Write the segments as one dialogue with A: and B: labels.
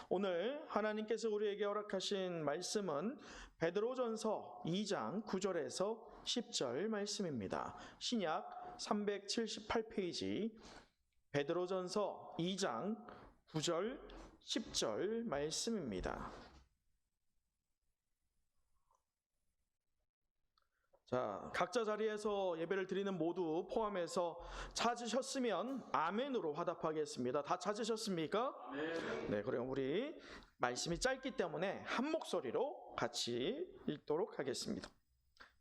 A: 오늘 하나님께서 우리에게 허락하신 말씀은 베드로전서 2장 9절에서 10절 말씀입니다. 신약 378페이지 베드로전서 2장 9절 10절 말씀입니다. 자, 각자 자리에서 예배를 드리는 모두 포함해서 찾으셨으면 아멘으로 화답하겠습니다. 다 찾으셨습니까? 네, 그럼 우리 말씀이 짧기 때문에 한 목소리로 같이 읽도록 하겠습니다.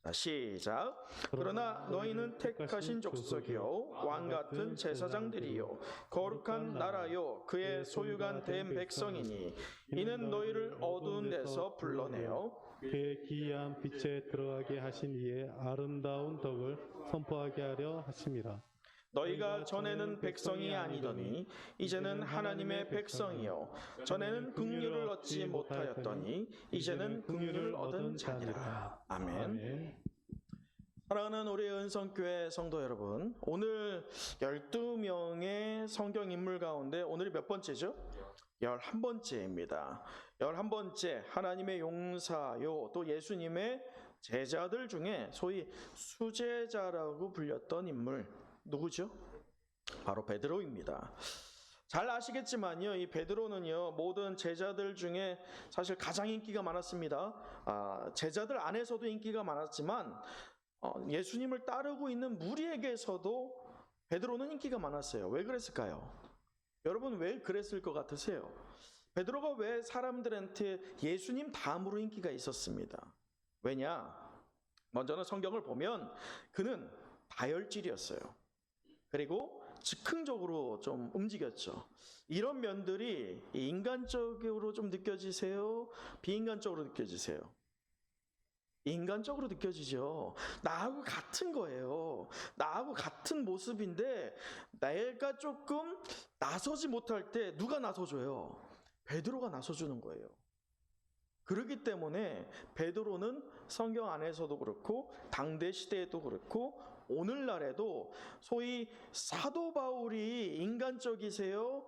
A: 자, 시작. 그러나 너희는 택하신 족속이요 왕같은 제사장들이요 거룩한 나라요 그의 소유가 된 백성이니 이는 너희를 어두운 데서 불러내어
B: 그의 기이한 빛에 들어가게 하신 이의 아름다운 덕을 선포하게 하려 하심이라.
A: 너희가 전에는 백성이 아니더니 이제는 하나님의 백성이요 전에는 긍휼을 얻지 못하였더니 이제는 긍휼을 얻은 자니라. 아멘. 사랑하는 우리 은성교회 성도 여러분, 오늘 12명의 성경 인물 가운데 오늘이 몇 번째죠? 11번째입니다. 11번째 하나님의 용사요 또 예수님의 제자들 중에 소위 수제자라고 불렸던 인물 누구죠? 바로 베드로입니다. 잘 아시겠지만요, 이 베드로는요 모든 제자들 중에 사실 가장 인기가 많았습니다. 제자들 안에서도 인기가 많았지만 예수님을 따르고 있는 무리에게서도 베드로는 인기가 많았어요. 왜 그랬을까요? 여러분 왜 그랬을 것 같으세요? 베드로가 왜 사람들한테 예수님 다음으로 인기가 있었습니다? 왜냐? 먼저는 성경을 보면 그는 다혈질이었어요. 그리고 즉흥적으로 좀 움직였죠. 이런 면들이 인간적으로 좀 느껴지세요? 비인간적으로 느껴지세요? 인간적으로 느껴지죠. 나하고 같은 거예요. 나하고 같은 모습인데 내가 조금 나서지 못할 때 누가 나서줘요? 베드로가 나서주는 거예요. 그렇기 때문에 베드로는 성경 안에서도 그렇고 당대 시대에도 그렇고 오늘날에도 소위 사도 바울이 인간적이세요?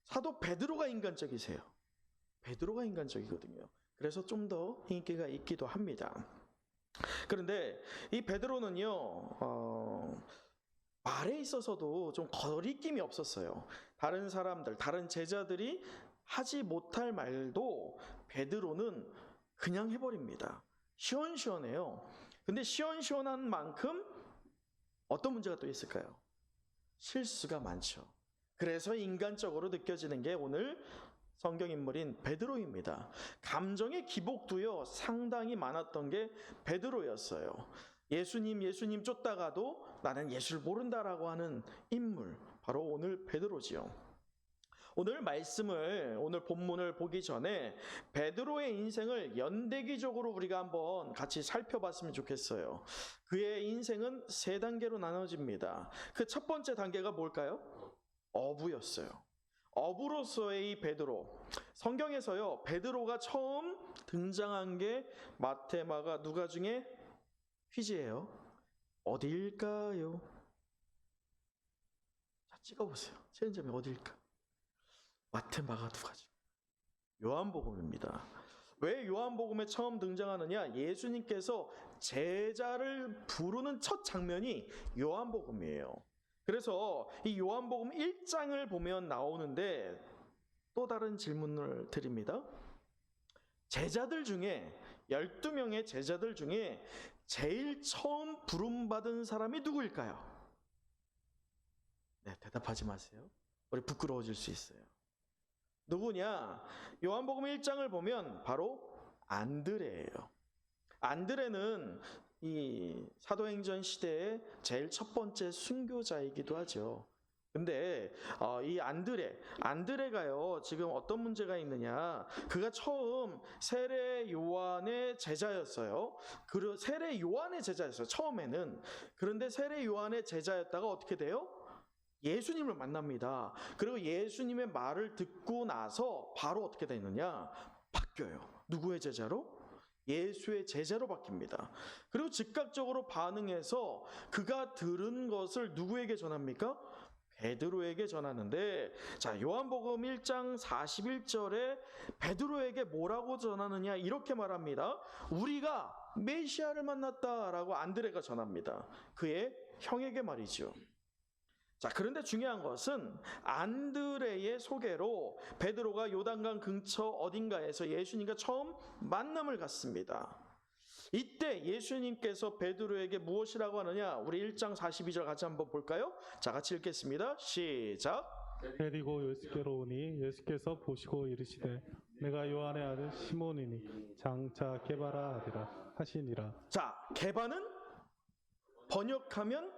A: 사도 베드로가 인간적이세요? 베드로가 인간적이거든요. 그래서 좀 더 인기가 있기도 합니다. 그런데 이 베드로는요 말에 있어서도 좀 거리낌이 없었어요. 다른 사람들, 다른 제자들이 하지 못할 말도 베드로는 그냥 해버립니다. 시원시원해요. 근데 시원시원한 만큼 어떤 문제가 또 있을까요? 실수가 많죠. 그래서 인간적으로 느껴지는 게 오늘 성경인물인 베드로입니다. 감정의 기복도요 상당히 많았던 게 베드로였어요. 예수님 쫓다가도 나는 예수를 모른다라고 하는 인물, 바로 오늘 베드로지요. 오늘 말씀을, 오늘 본문을 보기 전에 베드로의 인생을 연대기적으로 우리가 한번 같이 살펴봤으면 좋겠어요. 그의 인생은 세 단계로 나눠집니다. 그 첫 번째 단계가 뭘까요? 어부였어요. 어부로서의 이 베드로. 성경에서요 베드로가 처음 등장한 게 마태, 마가, 누가 중에 퀴즈예요. 어디일까요? 자, 찍어보세요. 최은점이 어디일까? 마태, 마가, 누가죠? 요한복음입니다. 왜 요한복음에 처음 등장하느냐? 예수님께서 제자를 부르는 첫 장면이 요한복음이에요. 그래서 이 요한복음 1장을 보면 나오는데 또 다른 질문을 드립니다. 제자들 중에 12명의 제자들 중에 제일 처음 부름받은 사람이 누구일까요? 네, 대답하지 마세요. 우리 부끄러워질 수 있어요. 누구냐? 요한복음 1장을 보면 바로 안드레예요. 안드레는 이 사도행전 시대의 제일 첫 번째 순교자이기도 하죠. 근데 이 안드레가요 지금 어떤 문제가 있느냐? 그가 처음 세례 요한의 제자였어요. 세례 요한의 제자였어요 처음에는. 그런데 세례 요한의 제자였다가 어떻게 돼요? 예수님을 만납니다. 그리고 예수님의 말을 듣고 나서 바로 어떻게 되느냐? 바뀌어요. 누구의 제자로? 예수의 제자로 바뀝니다. 그리고 즉각적으로 반응해서 그가 들은 것을 누구에게 전합니까? 베드로에게 전하는데, 자, 요한복음 1장 41절에 베드로에게 뭐라고 전하느냐, 이렇게 말합니다. 우리가 메시아를 만났다라고 안드레가 전합니다. 그의 형에게 말이죠. 자, 그런데 중요한 것은 안드레의 소개로 베드로가 요단강 근처 어딘가에서 예수님과 처음 만남을 갖습니다. 이때 예수님께서 베드로에게 무엇이라고 하느냐, 우리 1장 42절 같이 한번 볼까요? 자, 같이 읽겠습니다. 시작.
B: 데리고 예수께로 오니 예수께서 보시고 이르시되 내가 요한의 아들 시몬이니 장차 게바라 아니라 하시니라.
A: 자, 게바는 번역하면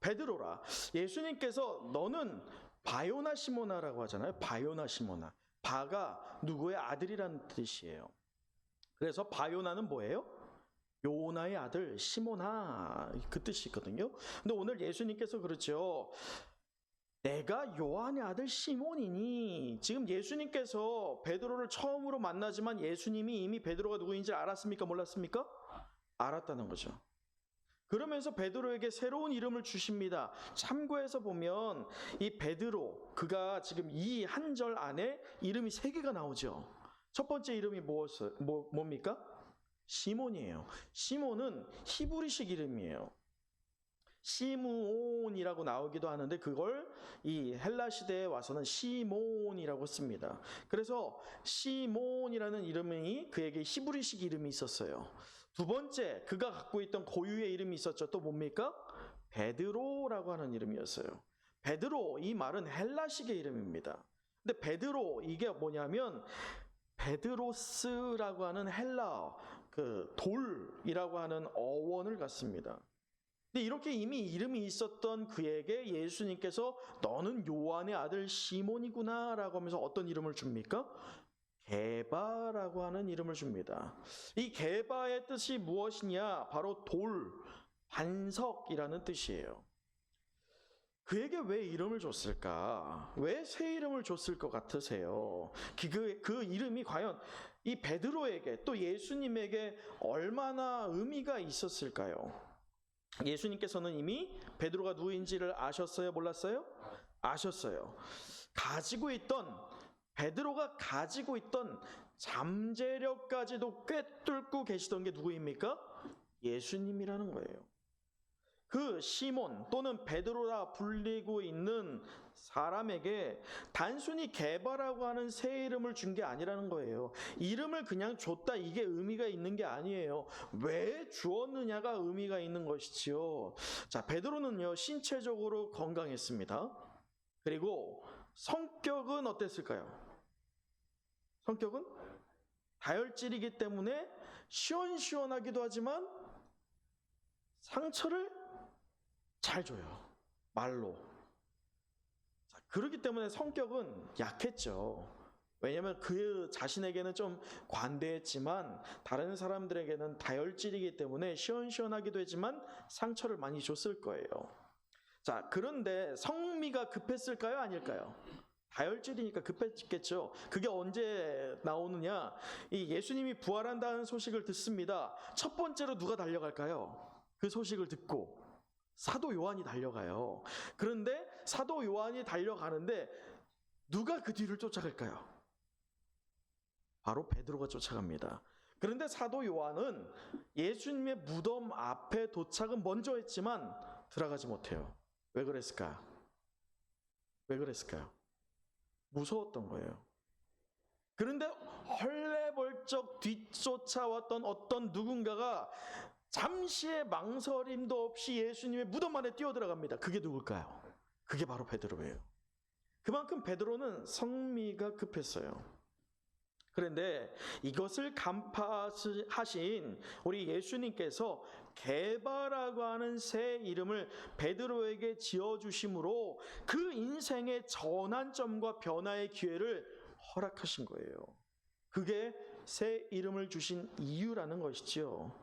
A: 베드로라. 예수님께서 너는 바요나 시모나라고 하잖아요. 바요나 시모나. 바가 누구의 아들이라는 뜻이에요. 그래서 바요나는 뭐예요? 요나의 아들 시모나, 그 뜻이 있거든요. 근데 오늘 예수님께서 그렇죠. 내가 요한의 아들 시몬이니. 지금 예수님께서 베드로를 처음으로 만나지만 예수님이 이미 베드로가 누구인지 알았습니까? 몰랐습니까? 알았다는 거죠. 그러면서 베드로에게 새로운 이름을 주십니다. 참고해서 보면 이 베드로, 그가 지금 이 한 절 안에 이름이 3개가 나오죠. 첫 번째 이름이 뭡니까? 시몬이에요. 시몬은 히브리식 이름이에요. 시므온이라고 나오기도 하는데 그걸 이 헬라 시대에 와서는 시몬이라고 씁니다. 그래서 시몬이라는 이름이 그에게 히브리식 이름이 있었어요. 두 번째, 그가 갖고 있던 고유의 이름이 있었죠. 또 뭡니까? 베드로라고 하는 이름이었어요. 베드로, 이 말은 헬라식의 이름입니다. 근데 베드로, 이게 뭐냐면 베드로스라고 하는 헬라 그 돌이라고 하는 어원을 갖습니다. 근데 이렇게 이미 이름이 있었던 그에게 예수님께서 너는 요한의 아들 시몬이구나 라고 하면서 어떤 이름을 줍니까? 게바라고 하는 이름을 줍니다. 이 게바의 뜻이 무엇이냐? 바로 돌, 반석이라는 뜻이에요. 그에게 왜 이름을 줬을까? 왜 새 이름을 줬을 것 같으세요? 그 이름이 과연 이 베드로에게 또 예수님에게 얼마나 의미가 있었을까요? 예수님께서는 이미 베드로가 누구인지를 아셨어요? 몰랐어요? 아셨어요. 베드로가 가지고 있던 잠재력까지도 꿰뚫고 계시던 게 누구입니까? 예수님이라는 거예요. 그 시몬 또는 베드로라 불리고 있는 사람에게 단순히 게바라고 하는 새 이름을 준 게 아니라는 거예요. 이름을 그냥 줬다, 이게 의미가 있는 게 아니에요. 왜 주었느냐가 의미가 있는 것이지요. 자, 베드로는요, 신체적으로 건강했습니다. 그리고 성격은 어땠을까요? 성격은 다혈질이기 때문에 시원시원하기도 하지만 상처를 잘 줘요. 말로. 자, 그렇기 때문에 성격은 약했죠. 왜냐하면 그 자신에게는 좀 관대했지만 다른 사람들에게는 다혈질이기 때문에 시원시원하기도 했지만 상처를 많이 줬을 거예요. 자, 그런데 성미가 급했을까요? 아닐까요? 다혈질이니까 급했겠죠. 그게 언제 나오느냐? 이 예수님이 부활한다는 소식을 듣습니다. 첫 번째로 누가 달려갈까요? 그 소식을 듣고 사도 요한이 달려가요. 그런데 사도 요한이 달려가는데 누가 그 뒤를 쫓아갈까요? 바로 베드로가 쫓아갑니다. 그런데 사도 요한은 예수님의 무덤 앞에 도착은 먼저 했지만 들어가지 못해요. 왜 그랬을까요? 무서웠던 거예요. 그런데 헐레벌쩍 뒤쫓아왔던 어떤 누군가가 잠시의 망설임도 없이 예수님의 무덤 안에 뛰어들어갑니다. 그게 누굴까요? 그게 바로 베드로예요. 그만큼 베드로는 성미가 급했어요. 그런데 이것을 간파하신 우리 예수님께서 게바라고 하는 새 이름을 베드로에게 지어주심으로 그 인생의 전환점과 변화의 기회를 허락하신 거예요. 그게 새 이름을 주신 이유라는 것이지요.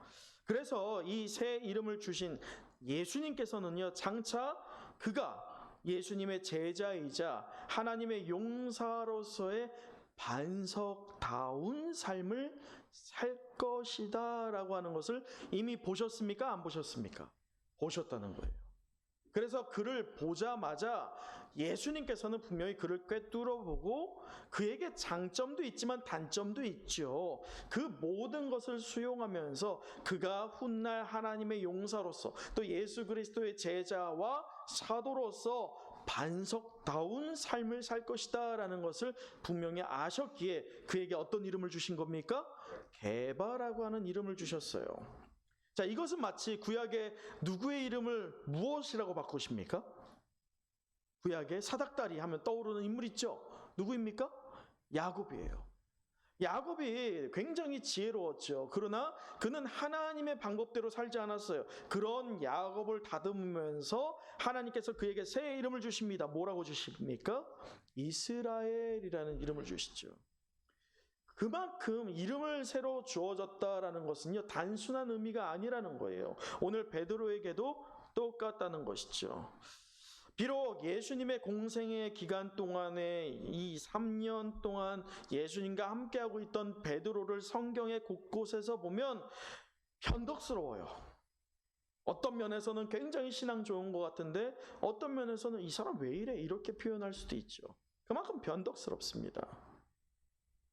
A: 그래서 이 새 이름을 주신 예수님께서는요, 장차 그가 예수님의 제자이자 하나님의 용사로서의 반석다운 삶을 살 것이다 라고 하는 것을 이미 보셨습니까? 안 보셨습니까? 보셨다는 거예요. 그래서 그를 보자마자 예수님께서는 분명히 그를 꿰뚫어보고 그에게 장점도 있지만 단점도 있죠. 그 모든 것을 수용하면서 그가 훗날 하나님의 용사로서 또 예수 그리스도의 제자와 사도로서 반석다운 삶을 살 것이다 라는 것을 분명히 아셨기에 그에게 어떤 이름을 주신 겁니까? 게바라고 하는 이름을 주셨어요. 자, 이것은 마치 구약의 누구의 이름을 무엇이라고 바꾸십니까? 구약의 사닥다리 하면 떠오르는 인물 있죠? 누구입니까? 야곱이에요. 야곱이 굉장히 지혜로웠죠. 그러나 그는 하나님의 방법대로 살지 않았어요. 그런 야곱을 다듬으면서 하나님께서 그에게 새 이름을 주십니다. 뭐라고 주십니까? 이스라엘이라는 이름을 주시죠. 그만큼 이름을 새로 주어졌다라는 것은요, 단순한 의미가 아니라는 거예요. 오늘 베드로에게도 똑같다는 것이죠. 비록 예수님의 공생의 기간 동안에 이 3년 동안 예수님과 함께하고 있던 베드로를 성경의 곳곳에서 보면 변덕스러워요. 어떤 면에서는 굉장히 신앙 좋은 것 같은데 어떤 면에서는 이 사람 왜 이래? 이렇게 표현할 수도 있죠. 그만큼 변덕스럽습니다.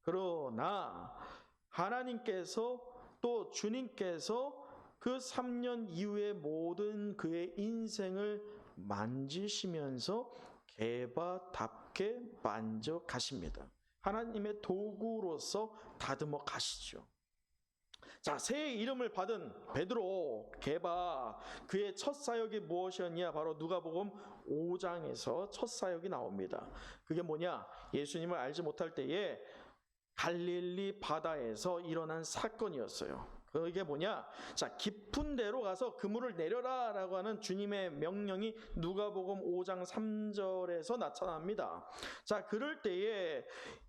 A: 그러나 하나님께서 또 주님께서 그 3년 이후의 모든 그의 인생을 만지시면서 게바답게 만져 가십니다. 하나님의 도구로서 다듬어 가시죠. 자, 새 이름을 받은 베드로, 게바, 그의 첫 사역이 무엇이었냐? 바로 누가복음 5장에서 첫 사역이 나옵니다. 그게 뭐냐? 예수님을 알지 못할 때에 갈릴리 바다에서 일어난 사건이었어요. 그게 뭐냐? 자, 깊은 데로 가서 그물을 내려라 라고 하는 주님의 명령이 누가복음 5장 3절에서 나타납니다. 자, 그럴 때에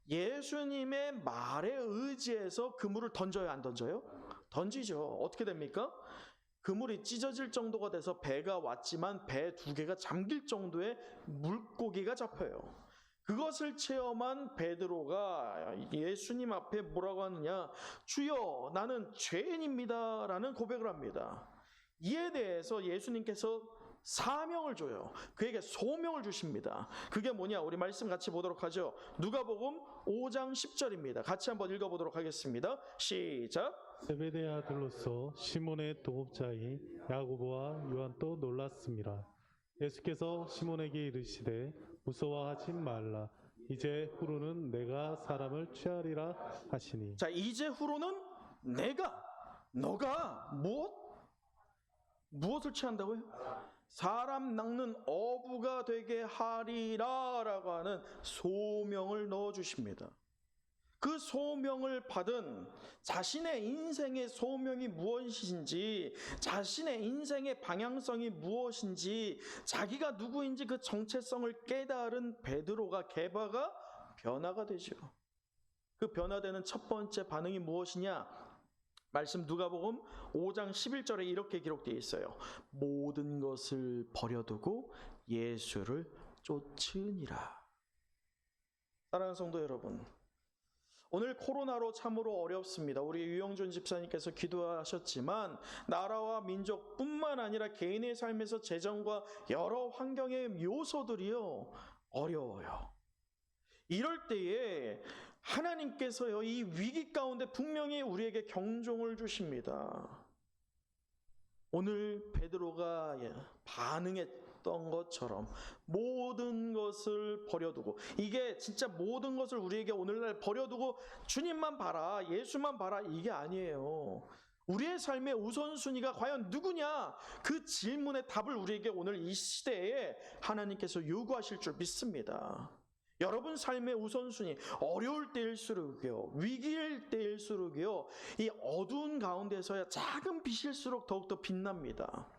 A: 예수님의 말에 의지해서 그물을 던져요, 안 던져요? 던지죠. 어떻게 됩니까? 그물이 찢어질 정도가 돼서 배가 왔지만 배 2개가 잠길 정도의 물고기가 잡혀요. 그것을 체험한 베드로가 예수님 앞에 뭐라고 하느냐? 주여, 나는 죄인입니다 라는 고백을 합니다. 이에 대해서 예수님께서 사명을 줘요. 그에게 소명을 주십니다. 그게 뭐냐? 우리 말씀 같이 보도록 하죠. 누가복음 5장 10절입니다. 같이 한번 읽어보도록 하겠습니다. 시작.
B: 세베대의 아들로서 시몬의 동업자인 야고보와 요한도 놀랐습니다. 예수께서 시몬에게 이르시되 무서워하지 말라. 이제 후로는 내가 사람을 취하리라 하시니.
A: 자, 이제 후로는 너가 무엇을 취한다고요? 사람 낚는 어부가 되게 하리라 라고 하는 소명을 넣어주십니다. 그 소명을 받은 자신의 인생의 소명이 무엇인지, 자신의 인생의 방향성이 무엇인지, 자기가 누구인지 그 정체성을 깨달은 베드로가, 게바가 변화가 되죠. 그 변화되는 첫 번째 반응이 무엇이냐? 말씀 누가복음 5장 11절에 이렇게 기록되어 있어요. 모든 것을 버려두고 예수를 쫓으니라. 사랑하는 성도 여러분, 오늘 코로나로 참으로 어렵습니다. 우리 유영준 집사님께서 기도하셨지만 나라와 민족뿐만 아니라 개인의 삶에서 재정과 여러 환경의 요소들이요, 어려워요. 이럴 때에 하나님께서요, 이 위기 가운데 분명히 우리에게 경종을 주십니다. 오늘 베드로가 반응했던 것처럼 모든 것을 버려두고, 이게 진짜 모든 것을 우리에게 오늘날 버려두고 주님만 봐라, 예수만 봐라, 이게 아니에요. 우리의 삶의 우선순위가 과연 누구냐? 그 질문의 답을 우리에게 오늘 이 시대에 하나님께서 요구하실 줄 믿습니다. 여러분 삶의 우선순위, 어려울 때일수록요, 위기일 때일수록요, 이 어두운 가운데서야 작은 빛일수록 더욱더 빛납니다.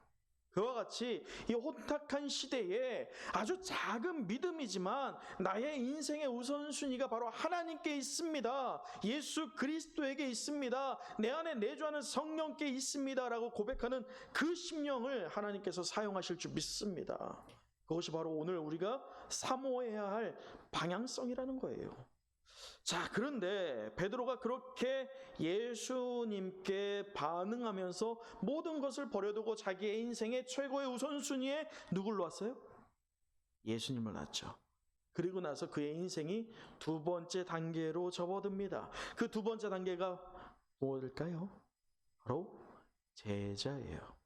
A: 그와 같이 이 혼탁한 시대에 아주 작은 믿음이지만 나의 인생의 우선순위가 바로 하나님께 있습니다. 예수 그리스도에게 있습니다. 내 안에 내주하는 성령께 있습니다 라고 고백하는 그 심령을 하나님께서 사용하실 줄 믿습니다. 그것이 바로 오늘 우리가 사모해야 할 방향성이라는 거예요. 자, 그런데 베드로가 그렇게 예수님께 반응하면서 모든 것을 버려두고 자기의 인생의 최고의 우선순위에 누굴 놓았어요? 예수님을 놨죠. 그리고 나서 그의 인생이 두 번째 단계로 접어듭니다. 그 두 번째 단계가 무엇일까요? 바로 제자예요.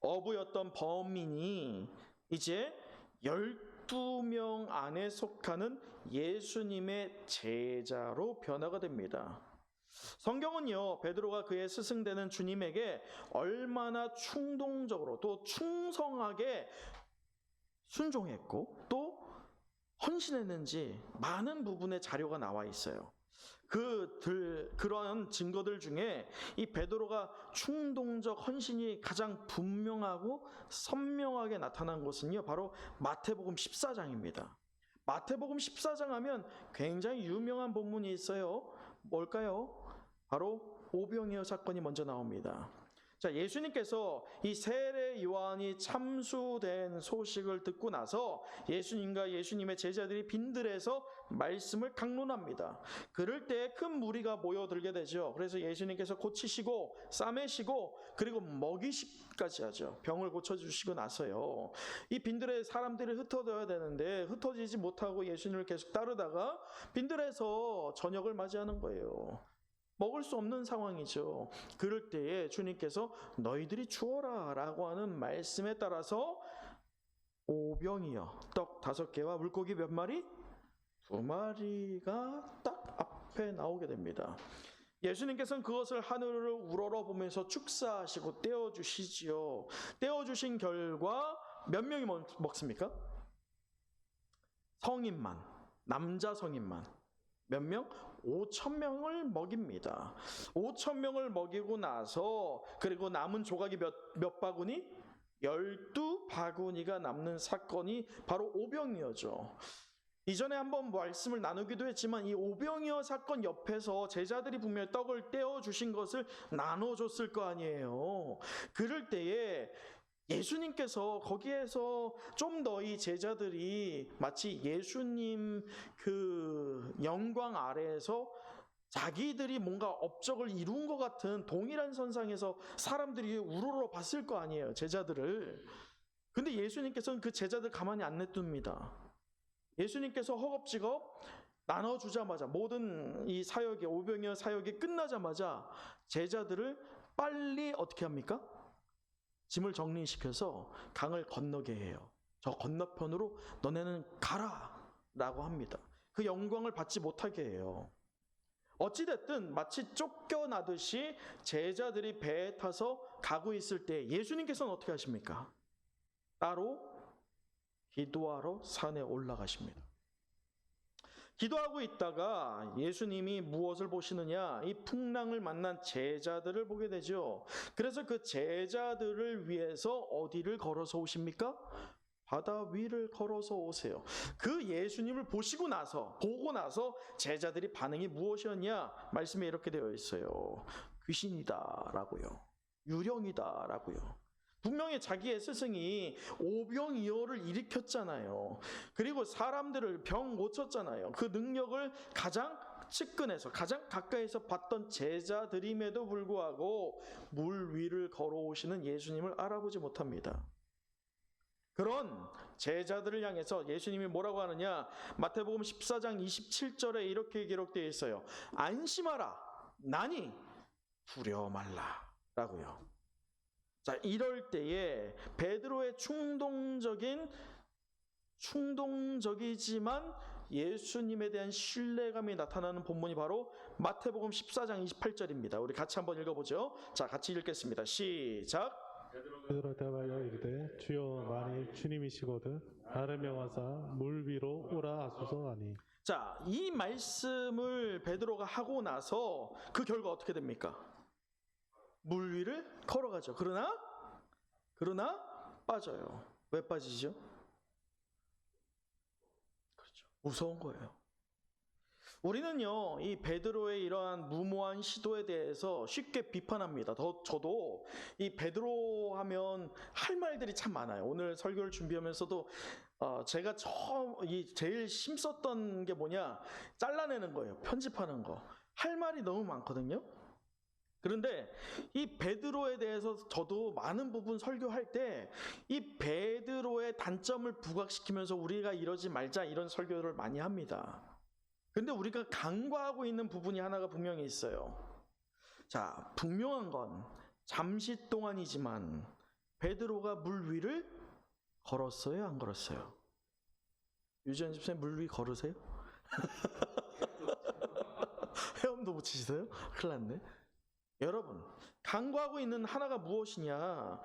A: 어부였던 범인이 이제 12명 안에 속하는 예수님의 제자로 변화가 됩니다. 성경은요, 베드로가 그의 스승되는 주님에게 얼마나 충동적으로 또 충성하게 순종했고 또 헌신했는지 많은 부분의 자료가 나와 있어요. 그런 증거들 중에 이 베드로가 충동적 헌신이 가장 분명하고 선명하게 나타난 것은요, 바로 마태복음 14장입니다. 마태복음 14장 하면 굉장히 유명한 본문이 있어요. 뭘까요? 바로 오병이어 사건이 먼저 나옵니다. 자, 예수님께서 이 세례 요한이 참수된 소식을 듣고 나서 예수님과 예수님의 제자들이 빈들에서 말씀을 강론합니다. 그럴 때 큰 무리가 모여들게 되죠. 그래서 예수님께서 고치시고 싸매시고 그리고 먹이시기까지 하죠. 병을 고쳐주시고 나서요, 이 빈들에 사람들이 흩어져야 되는데 흩어지지 못하고 예수님을 계속 따르다가 빈들에서 저녁을 맞이하는 거예요. 먹을 수 없는 상황이죠. 그럴 때에 주님께서 너희들이 주어라 라고 하는 말씀에 따라서 오병이어 떡 5개와 물고기 몇 마리? 2마리가 딱 앞에 나오게 됩니다. 예수님께서는 그것을 하늘을 우러러보면서 축사하시고 떼어주시지요. 떼어주신 결과 몇 명이 먹습니까? 성인만, 남자 성인만 몇 명? 5,000명을 먹입니다. 5,000명을 먹이고 나서 그리고 남은 조각이 몇 바구니? 12바구니가 남는 사건이 바로 오병이어죠. 이전에 한번 말씀을 나누기도 했지만 이 오병이어 사건 옆에서 제자들이 분명히 떡을 떼어주신 것을 나눠줬을 거 아니에요. 그럴 때에 예수님께서 거기에서 좀 더 이 제자들이 마치 예수님 그 영광 아래에서 자기들이 뭔가 업적을 이룬 것 같은 동일한 선상에서 사람들이 우러러 봤을 거 아니에요, 제자들을. 근데 예수님께서는 그 제자들 가만히 안 냅둡니다. 예수님께서 허겁지겁 나눠주자마자 모든 이 사역이 오병이어 사역이 끝나자마자 제자들을 빨리 어떻게 합니까? 짐을 정리시켜서 강을 건너게 해요. 저 건너편으로 너네는 가라 라고 합니다. 그 영광을 받지 못하게 해요. 어찌됐든 마치 쫓겨나듯이 제자들이 배에 타서 가고 있을 때 예수님께서는 어떻게 하십니까? 따로 기도하러 산에 올라가십니다. 기도하고 있다가 예수님이 무엇을 보시느냐? 이 풍랑을 만난 제자들을 보게 되죠. 그래서 그 제자들을 위해서 어디를 걸어서 오십니까? 바다 위를 걸어서 오세요. 그 예수님을 보고 나서 제자들이 반응이 무엇이었냐? 말씀에 이렇게 되어 있어요. 귀신이다라고요. 유령이다라고요. 분명히 자기의 스승이 오병이어를 일으켰잖아요. 그리고 사람들을 병 고쳤잖아요. 그 능력을 가장 측근에서 가장 가까이서 봤던 제자들임에도 불구하고 물 위를 걸어오시는 예수님을 알아보지 못합니다. 그런 제자들을 향해서 예수님이 뭐라고 하느냐? 마태복음 14장 27절에 이렇게 기록되어 있어요. 안심하라, 나니 두려워 말라 라고요. 자, 이럴 때에 베드로의 충동적이지만 예수님에 대한 신뢰감이 나타나는 본문이 바로 마태복음 14장 28절입니다. 우리 같이 한번 읽어보죠. 자, 같이 읽겠습니다. 시작.
B: 베드로 대하여 이르되 주여 만일 주님이시거든 나를 명하사 물 위로 오라 하소서 하니.
A: 자, 이 말씀을 베드로가 하고 나서 그 결과 어떻게 됩니까? 물 위를 걸어가죠. 그러나 빠져요. 왜 빠지죠? 그렇죠. 무서운 거예요. 우리는요, 이 베드로의 이러한 무모한 시도에 대해서 쉽게 비판합니다. 저도 이 베드로 하면 할 말들이 참 많아요. 오늘 설교를 준비하면서도 제가 제일 힘썼던 게 뭐냐? 잘라내는 거예요. 편집하는 거. 할 말이 너무 많거든요. 그런데 이 베드로에 대해서 저도 많은 부분 설교할 때 이 베드로의 단점을 부각시키면서 우리가 이러지 말자 이런 설교를 많이 합니다. 근데 우리가 간과하고 있는 부분이 하나가 분명히 있어요. 자, 분명한 건 잠시 동안이지만 베드로가 물 위를 걸었어요, 안 걸었어요? 유지현 집사님 물 위 걸으세요? 헤엄도 못 치시세요? 큰일 났네. 여러분, 간과하고 있는 하나가 무엇이냐?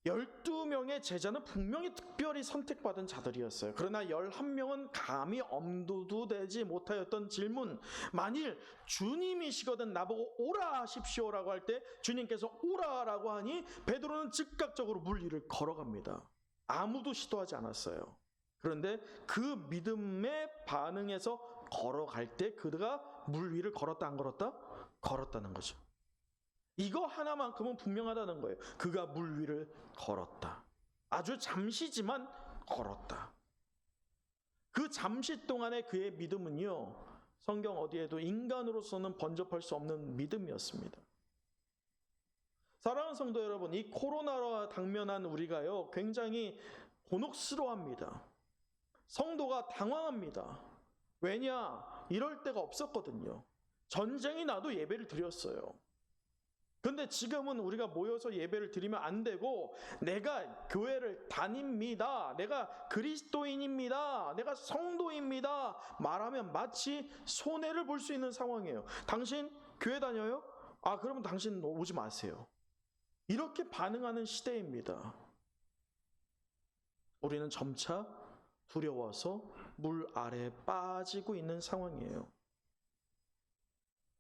A: 12명의 제자는 분명히 특별히 선택받은 자들이었어요. 그러나 11명은 감히 엄두도 내지 못하였던 질문. 만일 주님이시거든 나보고 오라 하십시오라고 할 때 주님께서 오라라고 하니 베드로는 즉각적으로 물 위를 걸어갑니다. 아무도 시도하지 않았어요. 그런데 그 믿음에 반응해서 걸어갈 때 그가 물 위를 걸었다 안 걸었다? 걸었다는 거죠. 이거 하나만큼은 분명하다는 거예요. 그가 물 위를 걸었다. 아주 잠시지만 걸었다. 그 잠시 동안의 그의 믿음은요, 성경 어디에도 인간으로서는 번접할 수 없는 믿음이었습니다. 사랑하는 성도 여러분, 이 코로나와 당면한 우리가요, 굉장히 곤혹스러워합니다. 성도가 당황합니다. 왜냐? 이럴 때가 없었거든요. 전쟁이 나도 예배를 드렸어요. 근데 지금은 우리가 모여서 예배를 드리면 안 되고 내가 교회를 다닙니다. 내가 그리스도인입니다. 내가 성도입니다. 말하면 마치 손해를 볼 수 있는 상황이에요. 당신 교회 다녀요? 그러면 당신 오지 마세요. 이렇게 반응하는 시대입니다. 우리는 점차 두려워서 물 아래에 빠지고 있는 상황이에요.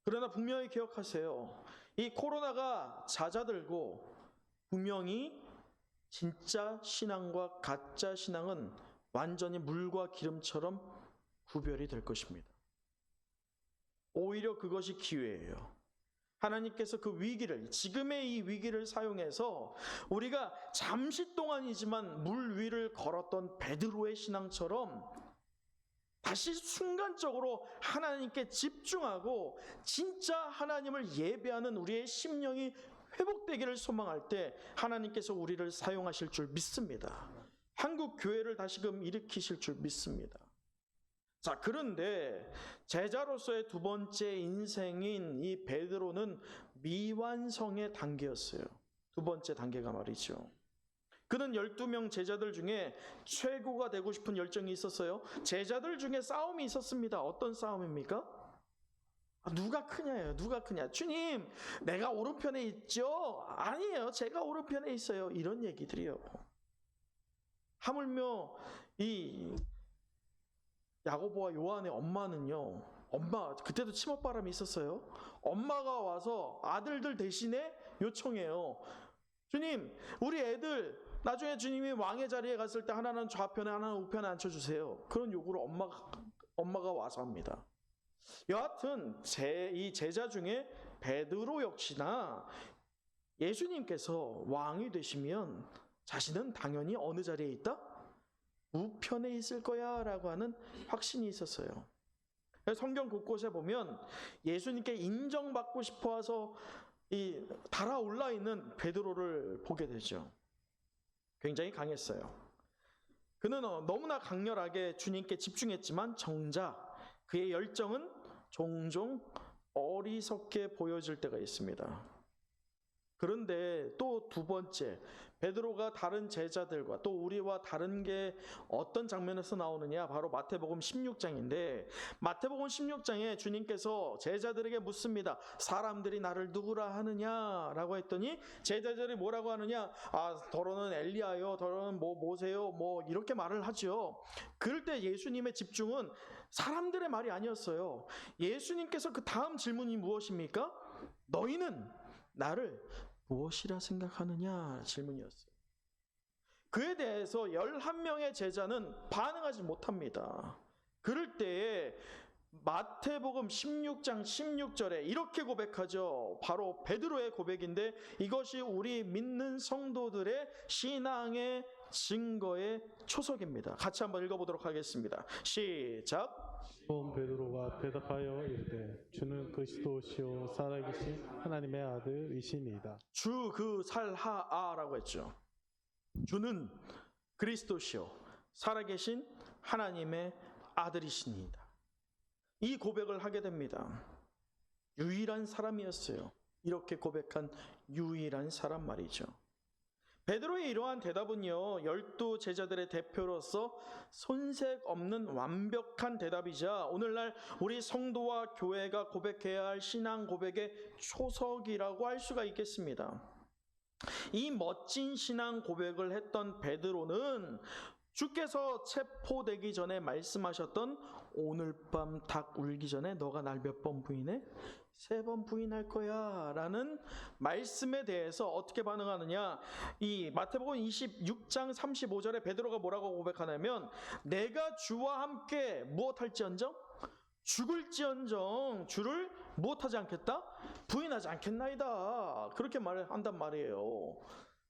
A: 그러나 분명히 기억하세요. 이 코로나가 잦아들고 분명히 진짜 신앙과 가짜 신앙은 완전히 물과 기름처럼 구별이 될 것입니다. 오히려 그것이 기회예요. 하나님께서 그 위기를, 지금의 이 위기를 사용해서 우리가 잠시 동안이지만 물 위를 걸었던 베드로의 신앙처럼 다시 순간적으로 하나님께 집중하고 진짜 하나님을 예배하는 우리의 심령이 회복되기를 소망할 때 하나님께서 우리를 사용하실 줄 믿습니다. 한국 교회를 다시금 일으키실 줄 믿습니다. 자, 그런데 제자로서의 두 번째 인생인 이 베드로는 미완성의 단계였어요. 두 번째 단계가 말이죠. 그는 12명 제자들 중에 최고가 되고 싶은 열정이 있었어요. 제자들 중에 싸움이 있었습니다. 어떤 싸움입니까? 누가 크냐예요. 누가 크냐. 주님, 내가 오른편에 있죠? 아니에요. 제가 오른편에 있어요. 이런 얘기들이요. 하물며 이 야고보와 요한의 엄마는요. 그때도 치맛바람이 있었어요. 엄마가 와서 아들들 대신에 요청해요. 주님, 우리 애들 나중에 주님이 왕의 자리에 갔을 때 하나는 좌편에 하나는 우편에 앉혀주세요. 그런 요구를 엄마가 와서 합니다. 여하튼 이 제자 중에 베드로 역시나 예수님께서 왕이 되시면 자신은 당연히 어느 자리에 있다? 우편에 있을 거야 라고 하는 확신이 있었어요. 성경 곳곳에 보면 예수님께 인정받고 싶어서 달아올라 있는 베드로를 보게 되죠. 굉장히 강했어요. 그는 너무나 강렬하게 주님께 집중했지만 정작 그의 열정은 종종 어리석게 보여질 때가 있습니다. 그런데 또 두 번째, 베드로가 다른 제자들과 또 우리와 다른 게 어떤 장면에서 나오느냐, 바로 마태복음 16장인데 마태복음 16장에 주님께서 제자들에게 묻습니다. 사람들이 나를 누구라 하느냐라고 했더니 제자들이 뭐라고 하느냐, 더러는 엘리야요, 더러는 모세요, 이렇게 말을 하죠. 그럴 때 예수님의 집중은 사람들의 말이 아니었어요. 예수님께서 그 다음 질문이 무엇입니까? 너희는 나를 무엇이라 생각하느냐 질문이었어요. 그에 대해서 11명의 제자는 반응하지 못합니다. 그럴 때에 마태복음 16장 16절에 이렇게 고백하죠. 바로 베드로의 고백인데 이것이 우리 믿는 성도들의 신앙의 증거의 초석입니다. 같이 한번 읽어보도록 하겠습니다. 시작.
B: 시몬 베드로가 대답하여 이르되 주는 그리스도시요 살아계신 하나님의 아들이시니이다.
A: 주 그 살하아라고 했죠. 주는 그리스도시요 살아계신 하나님의 아들이시니이다. 이 고백을 하게 됩니다. 유일한 사람이었어요. 이렇게 고백한 유일한 사람 말이죠. 베드로의 이러한 대답은요, 12 제자들의 대표로서 손색 없는 완벽한 대답이자 오늘날 우리 성도와 교회가 고백해야 할 신앙 고백의 초석이라고 할 수가 있겠습니다. 이 멋진 신앙 고백을 했던 베드로는 주께서 체포되기 전에 말씀하셨던 오늘 밤 닭 울기 전에 너가 날 몇 번 부인해? 3번 부인할 거야 라는 말씀에 대해서 어떻게 반응하느냐, 이 마태복음 26장 35절에 베드로가 뭐라고 고백하냐면 내가 주와 함께 무엇할지언정? 죽을지언정 주를 무엇하지 않겠다? 부인하지 않겠나이다. 그렇게 말한단 말이에요.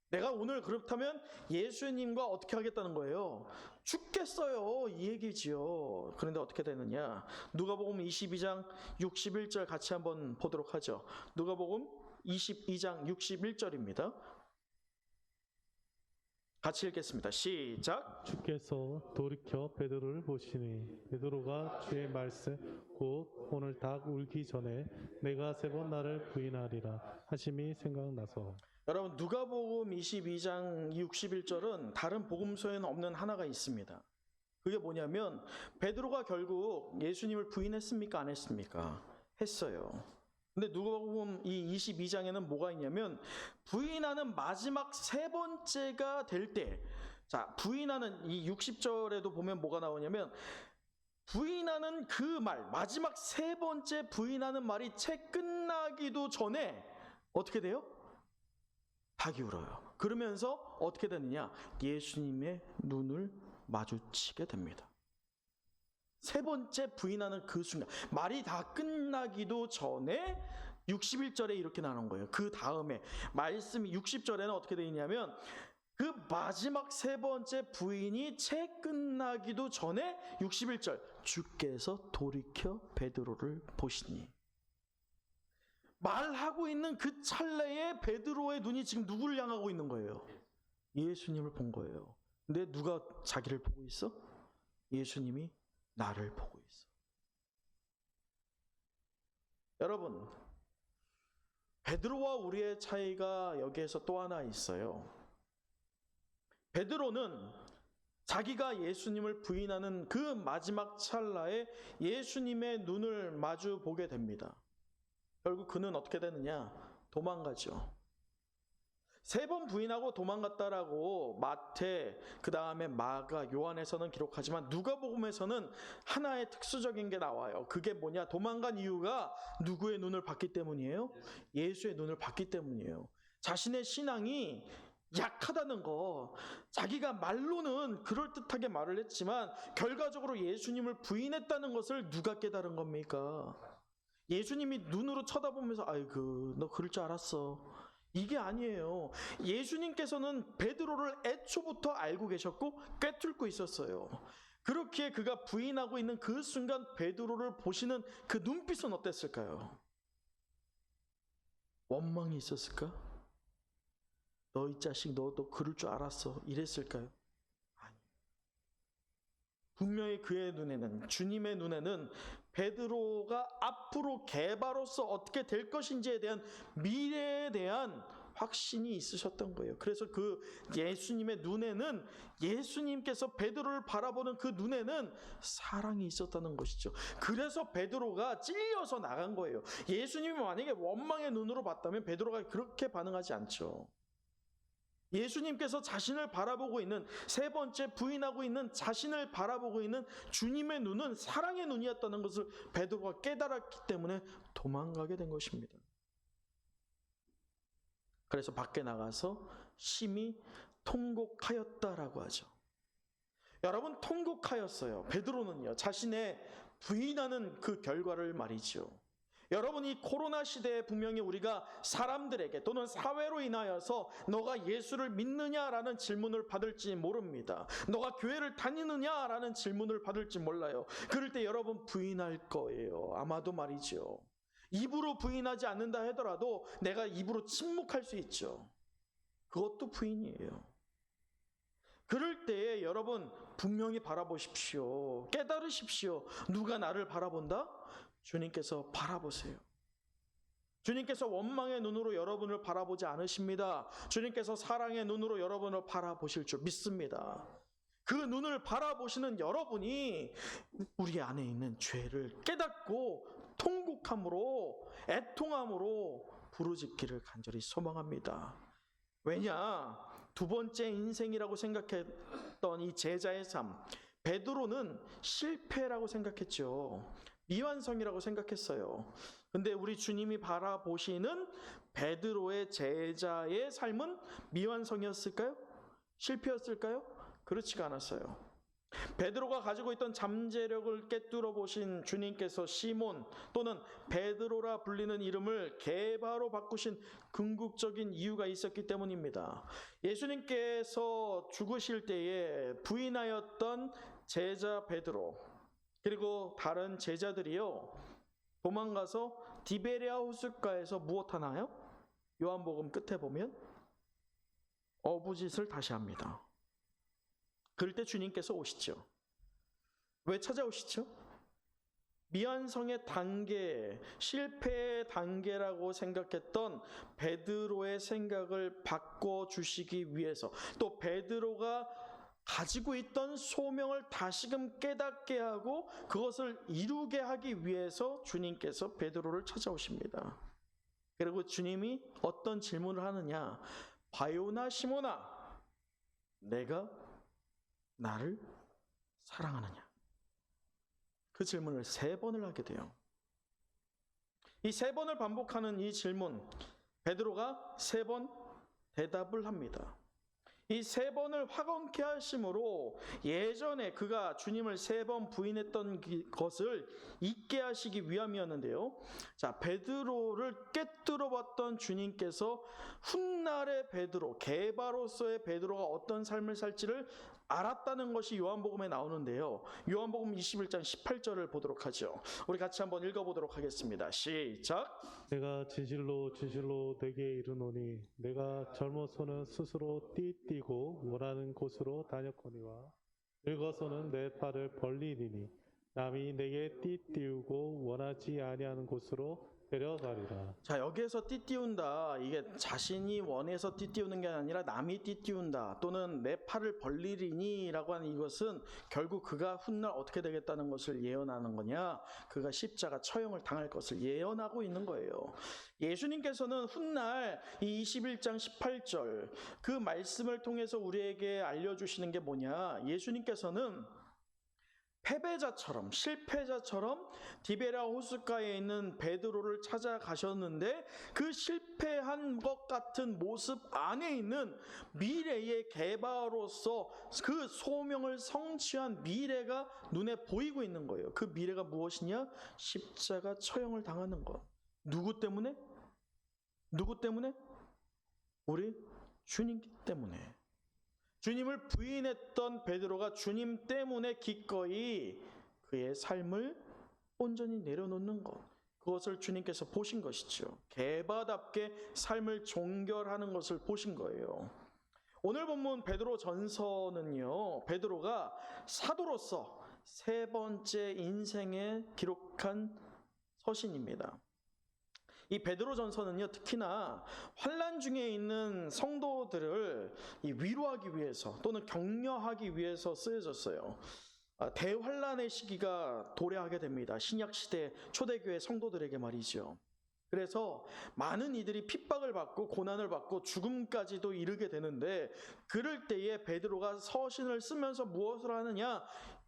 A: 내가 오늘 그렇다면 예수님과 어떻게 하겠다는 거예요? 죽겠어요, 이 얘기지요. 그런데 어떻게 되느냐, 누가복음 22장 61절 같이 한번 보도록 하죠. 누가복음 22장 61절입니다. 같이 읽겠습니다. 시작.
B: 주께서 돌이켜 베드로를 보시니 베드로가 주의 말씀 곧 오늘 닭 울기 전에 내가 3번 나를 부인하리라 하심이 생각나서.
A: 여러분, 누가복음 22장 61절은 다른 복음서에는 없는 하나가 있습니다. 그게 뭐냐면 베드로가 결국 예수님을 부인했습니까? 안 했습니까? 했어요. 근데 누가복음 이 22장에는 뭐가 있냐면 부인하는 마지막 3번째가 될 때, 자, 부인하는 이 60절에도 보면 뭐가 나오냐면 부인하는 그 말, 마지막 3번째 부인하는 말이 채 끝나기도 전에 어떻게 돼요? 닭이 울어요. 그러면서 어떻게 되느냐? 예수님의 눈을 마주치게 됩니다. 3번째 부인하는 그 순간, 말이 다 끝나기도 전에 61절에 이렇게 나오는 거예요. 그 다음에 말씀이 60절에는 어떻게 되어 있냐면 그 마지막 3번째 부인이 채 끝나기도 전에 61절, 주께서 돌이켜 베드로를 보시니. 말하고 있는 그 찰나에 베드로의 눈이 지금 누구를 향하고 있는 거예요? 예수님을 본 거예요. 근데 누가 자기를 보고 있어? 예수님이 나를 보고 있어. 여러분, 베드로와 우리의 차이가 여기에서 또 하나 있어요. 베드로는 자기가 예수님을 부인하는 그 마지막 찰나에 예수님의 눈을 마주 보게 됩니다. 결국 그는 어떻게 되느냐? 도망가죠. 3번 부인하고 도망갔다라고 마태, 그 다음에 마가, 요한에서는 기록하지만 누가복음에서는 하나의 특수적인 게 나와요. 그게 뭐냐? 도망간 이유가 누구의 눈을 봤기 때문이에요? 예수의 눈을 봤기 때문이에요. 자신의 신앙이 약하다는 거, 자기가 말로는 그럴듯하게 말을 했지만 결과적으로 예수님을 부인했다는 것을 누가 깨달은 겁니까? 예수님이 눈으로 쳐다보면서 아이고 너 그럴 줄 알았어, 이게 아니에요. 예수님께서는 베드로를 애초부터 알고 계셨고 꿰뚫고 있었어요. 그렇기에 그가 부인하고 있는 그 순간 베드로를 보시는 그 눈빛은 어땠을까요? 원망이 있었을까? 너 이 자식 너도 그럴 줄 알았어, 이랬을까요? 아니. 분명히 그의 눈에는, 주님의 눈에는 베드로가 앞으로 개바로서 어떻게 될 것인지에 대한 미래에 대한 확신이 있으셨던 거예요. 그래서 그 예수님의 눈에는, 예수님께서 베드로를 바라보는 그 눈에는 사랑이 있었다는 것이죠. 그래서 베드로가 찔려서 나간 거예요. 예수님이 만약에 원망의 눈으로 봤다면 베드로가 그렇게 반응하지 않죠. 예수님께서 자신을 바라보고 있는, 3번째 부인하고 있는 자신을 바라보고 있는 주님의 눈은 사랑의 눈이었다는 것을 베드로가 깨달았기 때문에 도망가게 된 것입니다. 그래서 밖에 나가서 심히 통곡하였다라고 하죠. 여러분, 통곡하였어요. 베드로는요, 자신의 부인하는 그 결과를 말이죠. 여러분이 코로나 시대에 분명히 우리가 사람들에게 또는 사회로 인하여서 너가 예수를 믿느냐라는 질문을 받을지 모릅니다. 너가 교회를 다니느냐라는 질문을 받을지 몰라요. 그럴 때 여러분 부인할 거예요. 아마도 말이죠. 입으로 부인하지 않는다 하더라도 내가 입으로 침묵할 수 있죠. 그것도 부인이에요. 그럴 때에 여러분 분명히 바라보십시오. 깨달으십시오. 누가 나를 바라본다? 주님께서 바라보세요. 주님께서 원망의 눈으로 여러분을 바라보지 않으십니다. 주님께서 사랑의 눈으로 여러분을 바라보실 줄 믿습니다. 그 눈을 바라보시는 여러분이 우리 안에 있는 죄를 깨닫고 통곡함으로 애통함으로 부르짖기를 간절히 소망합니다. 왜냐? 두 번째 인생이라고 생각했던 이 제자의 삶, 베드로는 실패라고 생각했죠. 미완성이라고 생각했어요. 근데 우리 주님이 바라보시는 베드로의 제자의 삶은 미완성이었을까요? 실패였을까요? 그렇지가 않았어요. 베드로가 가지고 있던 잠재력을 꿰뚫어 보신 주님께서 시몬 또는 베드로라 불리는 이름을 게바로 바꾸신 궁극적인 이유가 있었기 때문입니다. 예수님께서 죽으실 때에 부인하였던 제자 베드로 그리고 다른 제자들이요 도망가서 디베랴 호숫가에서 무엇 하나요? 요한복음 끝에 보면 어부짓을 다시 합니다. 그럴 때 주님께서 오시죠. 왜 찾아오시죠? 미완성의 단계, 실패의 단계라고 생각했던 베드로의 생각을 바꿔주시기 위해서 또 베드로가 가지고 있던 소명을 다시금 깨닫게 하고 그것을 이루게 하기 위해서 주님께서 베드로를 찾아오십니다. 그리고 주님이 어떤 질문을 하느냐? 바요나 시모나, 내가 나를 사랑하느냐? 그 질문을 3번을 하게 돼요. 이 3번을 반복하는 이 질문, 베드로가 3번 대답을 합니다. 이 3번을 확언케 하심으로 예전에 그가 주님을 3번 부인했던 것을 잊게 하시기 위함이었는데요. 자, 베드로를 꿰뚫어 봤던 주님께서 훗날의 베드로, 게바로서의 베드로가 어떤 삶을 살지를 알았다는 것이 요한복음에 나오는데요. 요한복음 21장 18절을 보도록 하죠. 우리 같이 한번 읽어보도록 하겠습니다. 시작!
B: 내가 진실로 진실로 내게 이르노니 내가 젊어서는 스스로 띠띠고 원하는 곳으로 다녔거니와 늙어서는 내 팔을 벌리리니 남이 내게 띠띠우고 원하지 아니하는 곳으로 데려가리라.
A: 자, 여기에서 띠띠운다. 이게 자신이 원해서 띠띠우는 게 아니라 남이 띠띠운다. 또는 내 팔을 벌리리니 라고 하는 이것은 결국 그가 훗날 어떻게 되겠다는 것을 예언하는 거냐? 그가 십자가 처형을 당할 것을 예언하고 있는 거예요. 예수님께서는 훗날 이 21장 18절 그 말씀을 통해서 우리에게 알려주시는 게 뭐냐? 예수님께서는 패배자처럼 실패자처럼 디베랴 호숫가에 있는 베드로를 찾아가셨는데 그 실패한 것 같은 모습 안에 있는 미래의 게바로서 그 소명을 성취한 미래가 눈에 보이고 있는 거예요. 그 미래가 무엇이냐? 십자가 처형을 당하는 것. 누구 때문에? 누구 때문에? 우리 주님 때문에. 주님을 부인했던 베드로가 주님 때문에 기꺼이 그의 삶을 온전히 내려놓는 것, 그것을 주님께서 보신 것이죠. 게바답게 삶을 종결하는 것을 보신 거예요. 오늘 본문 베드로 전서는요, 베드로가 사도로서 3번째 인생에 기록한 서신입니다. 이 베드로 전서는요, 특히나 환난 중에 있는 성도들을 위로하기 위해서 또는 격려하기 위해서 쓰여졌어요. 대환난의 시기가 도래하게 됩니다. 신약 시대 초대교회 성도들에게 말이죠. 그래서 많은 이들이 핍박을 받고 고난을 받고 죽음까지도 이르게 되는데 그럴 때에 베드로가 서신을 쓰면서 무엇을 하느냐?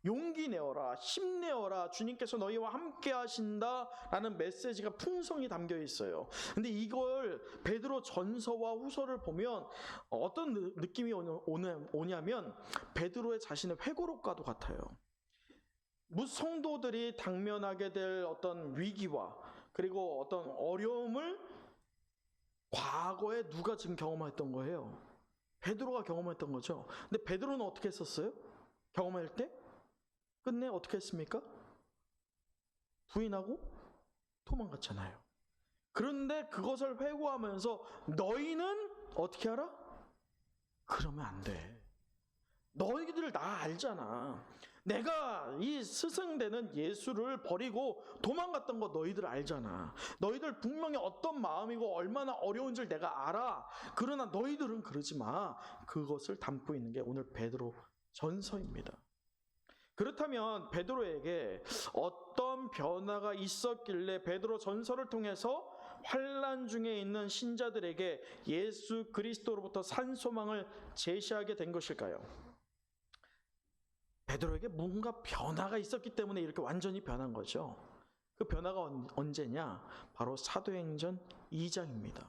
A: 용기 내어라, 힘내어라, 주님께서 너희와 함께 하신다라는 메시지가 풍성히 담겨 있어요. 근데 이걸 베드로 전서와 후서를 보면 어떤 느낌이 오냐면 베드로의 자신의 회고록과도 같아요. 성도들이 당면하게 될 어떤 위기와 그리고 어떤 어려움을 과거에 누가 지금 경험했던 거예요? 베드로가 경험했던 거죠. 근데 베드로는 어떻게 했었어요? 경험할 때? 끝내 어떻게 했습니까? 부인하고 도망갔잖아요. 그런데 그것을 회고하면서 너희는 어떻게 하라? 그러면 안 돼. 너희들 나 알잖아. 내가 이 스승되는 예수를 버리고 도망갔던 거 너희들 알잖아. 너희들 분명히 어떤 마음이고 얼마나 어려운 줄 내가 알아. 그러나 너희들은 그러지 마. 그것을 담고 있는 게 오늘 베드로 전서입니다. 그렇다면 베드로에게 어떤 변화가 있었길래 베드로 전서를 통해서 환난 중에 있는 신자들에게 예수 그리스도로부터 산 소망을 제시하게 된 것일까요? 베드로에게 뭔가 변화가 있었기 때문에 이렇게 완전히 변한 거죠. 그 변화가 언제냐? 바로 사도행전 2장입니다.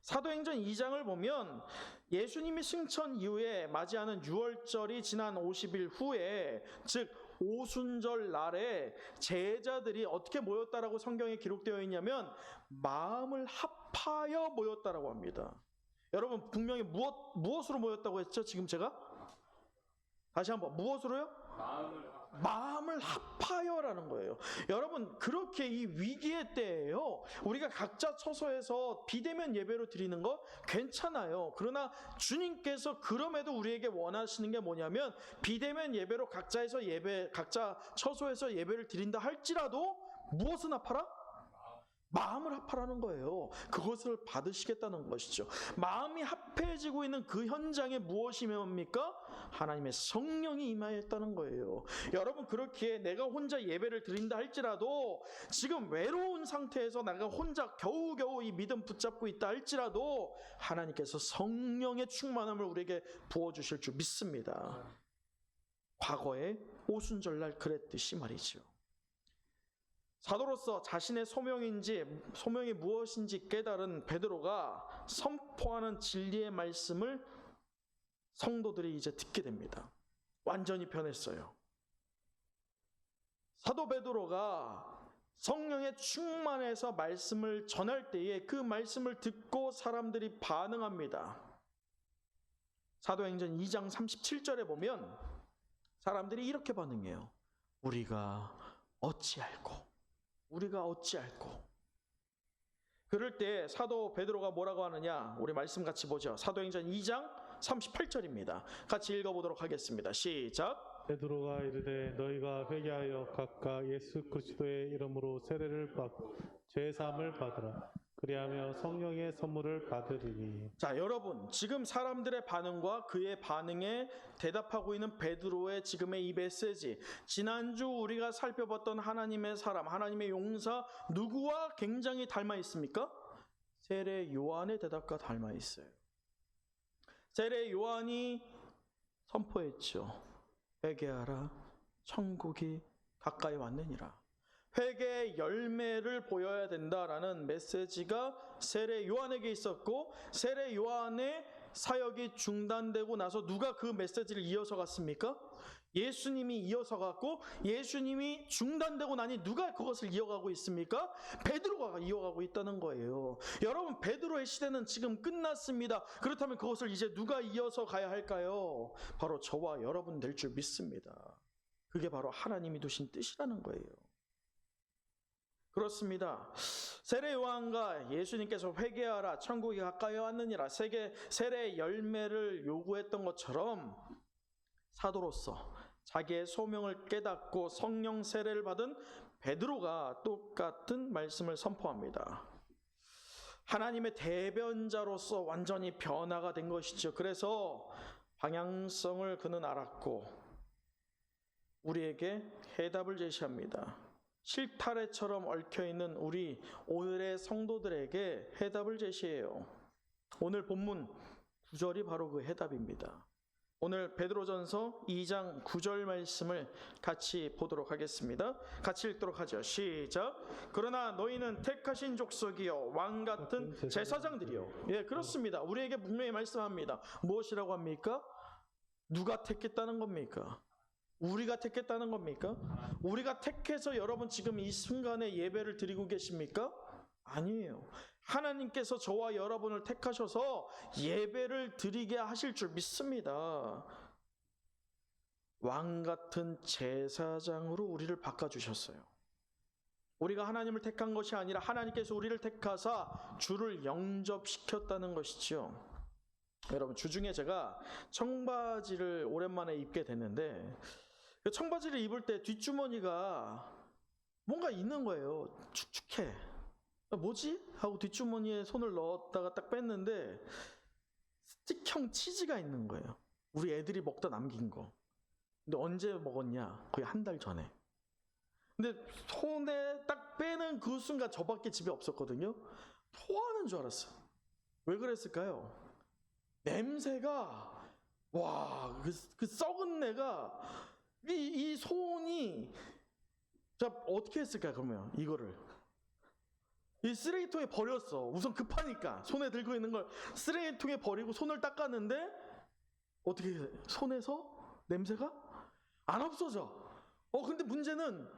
A: 사도행전 2장을 보면 예수님이 승천 이후에 맞이하는 6월절이 지난 50일 후에, 즉 오순절 날에 제자들이 어떻게 모였다라고 성경에 기록되어 있냐면 마음을 합하여 모였다라고 합니다. 여러분 분명히 무엇으로 모였다고 했죠? 지금 제가? 다시 한번 무엇으로요? 마음을 합하여라는 거예요. 여러분 그렇게 이 위기의 때에요. 우리가 각자 처소에서 비대면 예배로 드리는 거 괜찮아요. 그러나 주님께서 그럼에도 우리에게 원하시는 게 뭐냐면 비대면 예배로 각자 처소에서 예배를 드린다 할지라도 무엇을 합하라? 마음을 합하라는 거예요. 그것을 받으시겠다는 것이죠. 마음이 합해지고 있는 그 현장에 무엇이 뭡니까? 하나님의 성령이 임하였다는 거예요. 여러분 그렇기에 내가 혼자 예배를 드린다 할지라도 지금 외로운 상태에서 내가 혼자 겨우겨우 이 믿음 붙잡고 있다 할지라도 하나님께서 성령의 충만함을 우리에게 부어주실 줄 믿습니다. 과거에 오순절날 그랬듯이 말이죠. 사도로서 자신의 소명이 무엇인지 깨달은 베드로가 선포하는 진리의 말씀을 성도들이 이제 듣게 됩니다. 완전히 변했어요. 사도 베드로가 성령에 충만해서 말씀을 전할 때에 그 말씀을 듣고 사람들이 반응합니다. 사도행전 2장 37절에 보면 사람들이 이렇게 반응해요. 우리가 어찌 알고. 그럴 때 사도 베드로가 뭐라고 하느냐? 우리 말씀 같이 보죠. 사도행전 2장 38절입니다. 같이 읽어보도록 하겠습니다. 시작.
B: 베드로가 이르되 너희가 회개하여 각각 예수 그리스도의 이름으로 세례를 받고 죄 사함을 받으라. 그리하며 성령의 선물을 받으리니.
A: 자, 여러분 지금 사람들의 반응과 그의 반응에 대답하고 있는 베드로의 지금의 이 메시지, 지난주 우리가 살펴봤던 하나님의 사람, 하나님의 용사 누구와 굉장히 닮아 있습니까? 세례 요한의 대답과 닮아 있어요. 세례 요한이 선포했죠. 회개하라, 천국이 가까이 왔느니라. 회개의 열매를 보여야 된다라는 메시지가 세례 요한에게 있었고, 세례 요한의 사역이 중단되고 나서 누가 그 메시지를 이어서 갔습니까? 예수님이 이어서 갔고, 예수님이 중단되고 나니 누가 그것을 이어가고 있습니까? 베드로가 이어가고 있다는 거예요. 여러분 베드로의 시대는 지금 끝났습니다. 그렇다면 그것을 이제 누가 이어서 가야 할까요? 바로 저와 여러분 될 줄 믿습니다. 그게 바로 하나님이 두신 뜻이라는 거예요. 그렇습니다. 세례 요한과 예수님께서 회개하라, 천국이 가까이 왔느니라 세례 열매를 요구했던 것처럼 사도로서 자기의 소명을 깨닫고 성령 세례를 받은 베드로가 똑같은 말씀을 선포합니다. 하나님의 대변자로서 완전히 변화가 된 것이죠. 그래서 방향성을 그는 알았고 우리에게 해답을 제시합니다. 실타래처럼 얽혀있는 우리 오늘의 성도들에게 해답을 제시해요. 오늘 본문 9절이 바로 그 해답입니다. 오늘 베드로전서 2장 9절 말씀을 같이 보도록 하겠습니다. 같이 읽도록 하죠. 시작. 그러나 너희는 택하신 족속이요 왕같은 제사장들이요. 예, 그렇습니다. 우리에게 분명히 말씀합니다. 무엇이라고 합니까? 누가 택했다는 겁니까? 우리가 택했다는 겁니까? 우리가 택해서 여러분 지금 이 순간에 예배를 드리고 계십니까? 아니에요. 하나님께서 저와 여러분을 택하셔서 예배를 드리게 하실 줄 믿습니다. 왕 같은 제사장으로 우리를 바꿔주셨어요. 우리가 하나님을 택한 것이 아니라 하나님께서 우리를 택하사 주를 영접시켰다는 것이죠. 여러분, 주중에 제가 청바지를 오랜만에 입게 됐는데 그 청바지를 입을 때 뒷주머니가 뭔가 있는 거예요. 축축해. 뭐지? 하고 뒷주머니에 손을 넣었다가 딱 뺐는데 스틱형 치즈가 있는 거예요. 우리 애들이 먹다 남긴 거. 근데 언제 먹었냐? 거의 한 달 전에. 근데 손에 딱 빼는 그 순간 저밖에 집에 없었거든요. 토하는 줄 알았어요. 왜 그랬을까요? 냄새가 와, 그 썩은 내가 이 손이 자 어떻게 했을까 그러면 이거를 이 쓰레기통에 버렸어. 우선 급하니까 손에 들고 있는 걸 쓰레기통에 버리고 손을 닦았는데 어떻게 해? 손에서 냄새가 안 없어져. 근데 문제는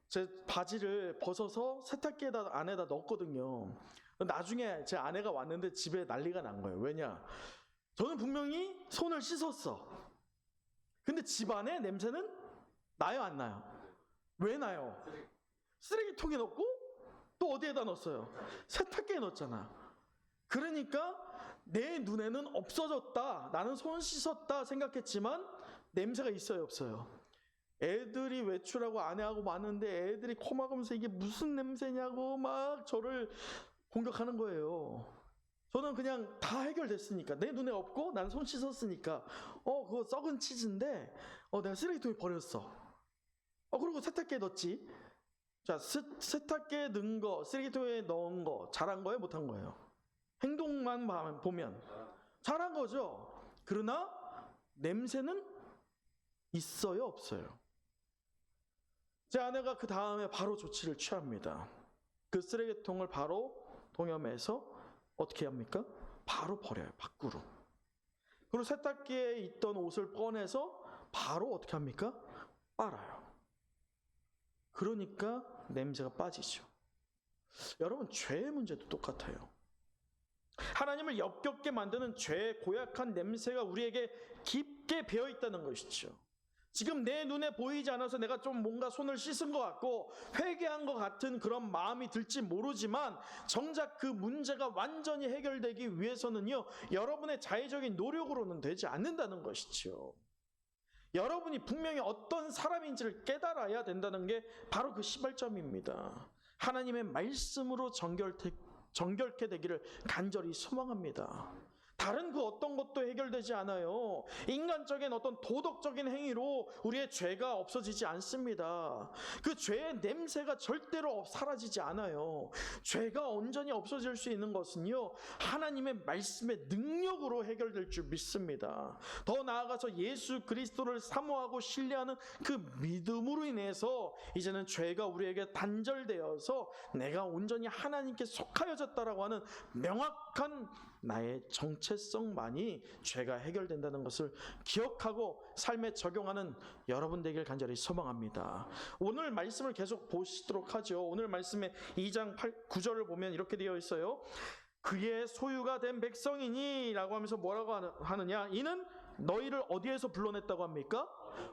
A: 제 바지를 벗어서 세탁기에다 안에다 넣었거든요. 나중에 제 아내가 왔는데 집에 난리가 난 거예요. 왜냐? 저는 분명히 손을 씻었어. 근데 집 안에 냄새는 나요, 안 나요? 왜 나요? 쓰레기통에 넣고 또 어디에다 넣었어요? 세탁기에 넣었잖아. 그러니까 내 눈에는 없어졌다. 나는 손 씻었다 생각했지만 냄새가 있어요, 없어요? 애들이 외출하고 아내하고 많은데 애들이 코 막으면서 이게 무슨 냄새냐고 막 저를 공격하는 거예요. 저는 그냥 다 해결됐으니까 내 눈에 없고 난 손 씻었으니까 그거 썩은 치즈인데 내가 쓰레기통에 버렸어. 그리고 세탁기에 넣었지. 자, 세탁기에 넣은 거, 쓰레기통에 넣은 거 잘한 거예요, 못한 거예요? 행동만 보면 잘한 거죠. 그러나 냄새는 있어요, 없어요? 제 아내가 그 다음에 바로 조치를 취합니다. 그 쓰레기통을 바로 동염해서 어떻게 합니까? 바로 버려요, 밖으로. 그리고 세탁기에 있던 옷을 꺼내서 바로 어떻게 합니까? 빨아요. 그러니까 냄새가 빠지죠. 여러분, 죄의 문제도 똑같아요. 하나님을 역겹게 만드는 죄의 고약한 냄새가 우리에게 깊게 배어 있다는 것이죠. 지금 내 눈에 보이지 않아서 내가 좀 뭔가 손을 씻은 것 같고 회개한 것 같은 그런 마음이 들지 모르지만 정작 그 문제가 완전히 해결되기 위해서는요, 여러분의 자의적인 노력으로는 되지 않는다는 것이죠. 여러분이 분명히 어떤 사람인지를 깨달아야 된다는 게 바로 그 시발점입니다. 하나님의 말씀으로 정결케 되기를 간절히 소망합니다. 다른 그 어떤 것도 해결되지 않아요. 인간적인 어떤 도덕적인 행위로 우리의 죄가 없어지지 않습니다. 그 죄의 냄새가 절대로 사라지지 않아요. 죄가 온전히 없어질 수 있는 것은요, 하나님의 말씀의 능력으로 해결될 줄 믿습니다. 더 나아가서 예수 그리스도를 사모하고 신뢰하는 그 믿음으로 인해서 이제는 죄가 우리에게 단절되어서 내가 온전히 하나님께 속하여졌다라고 하는 명확한 나의 정체성만이 죄가 해결된다는 것을 기억하고 삶에 적용하는 여러분 되길 간절히 소망합니다. 오늘 말씀을 계속 보시도록 하죠. 오늘 말씀의 2장 9절을 보면 이렇게 되어 있어요. 그의 소유가 된 백성이니 라고 하면서 뭐라고 하느냐? 이는 너희를 어디에서 불러냈다고 합니까?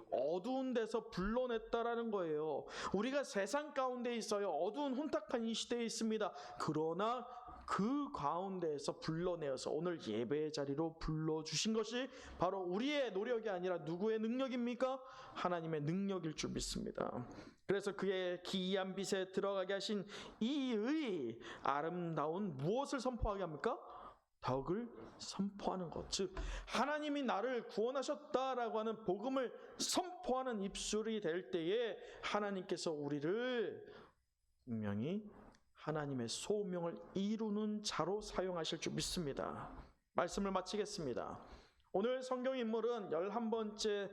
A: 어두운 데서 불러냈다라는 거예요. 우리가 세상 가운데 있어요. 어두운 혼탁한 이 시대에 있습니다. 그러나 그 가운데에서 불러내어서 오늘 예배의 자리로 불러주신 것이 바로 우리의 노력이 아니라 누구의 능력입니까? 하나님의 능력일 줄 믿습니다. 그래서 그의 기이한 빛에 들어가게 하신 이의 아름다운 무엇을 선포하게 합니까? 덕을 선포하는 것. 즉 하나님이 나를 구원하셨다라고 하는 복음을 선포하는 입술이 될 때에 하나님께서 우리를 분명히 하나님의 소명을 이루는 자로 사용하실 줄 믿습니다. 말씀을 마치겠습니다. 오늘 성경 인물은 11번째